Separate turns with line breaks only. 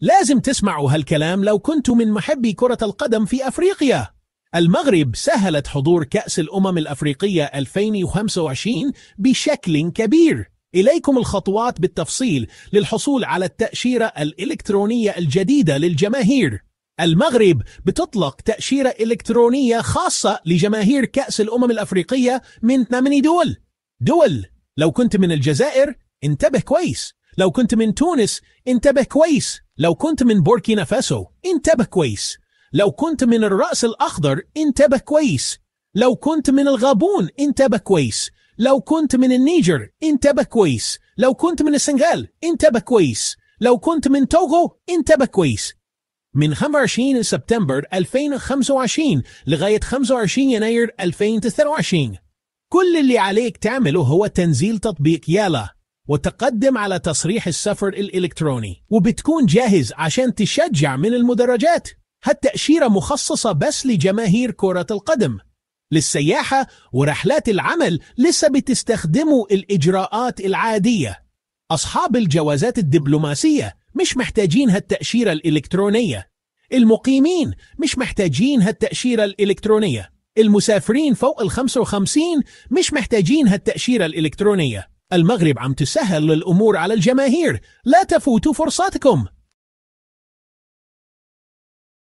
لازم تسمعوا هالكلام لو كنتوا من محبي كرة القدم في أفريقيا. المغرب سهلت حضور كأس الأمم الأفريقية 2025 بشكل كبير. إليكم الخطوات بالتفصيل للحصول على التأشيرة الإلكترونية الجديدة للجماهير. المغرب بتطلق تأشيرة إلكترونية خاصة لجماهير كأس الأمم الأفريقية من 8 دول. لو كنت من الجزائر انتبه كويس، لو كنت من تونس انتبه كويس، لو كنت من بوركينا فاسو انتبه كويس، لو كنت من الرأس الأخضر انتبه كويس، لو كنت من الغابون انتبه كويس، لو كنت من النيجر انتبه كويس، لو كنت من السنغال انتبه كويس، لو كنت من توغو انتبه كويس. من 25 سبتمبر 2025 لغاية 25 يناير 2023 كل اللي عليك تعمله هو تنزيل تطبيق يالا وتقدم على تصريح السفر الإلكتروني، وبتكون جاهز عشان تشجع من المدرجات. هالتأشيرة مخصصة بس لجماهير كرة القدم. للسياحة ورحلات العمل لسه بتستخدموا الإجراءات العادية. أصحاب الجوازات الدبلوماسية مش محتاجين هالتأشيرة الإلكترونية. المقيمين مش محتاجين هالتأشيرة الإلكترونية. المسافرين فوق 55 مش محتاجين هالتأشيرة الإلكترونية. المغرب عم تسهل الأمور على الجماهير، لا تفوتوا فرصاتكم.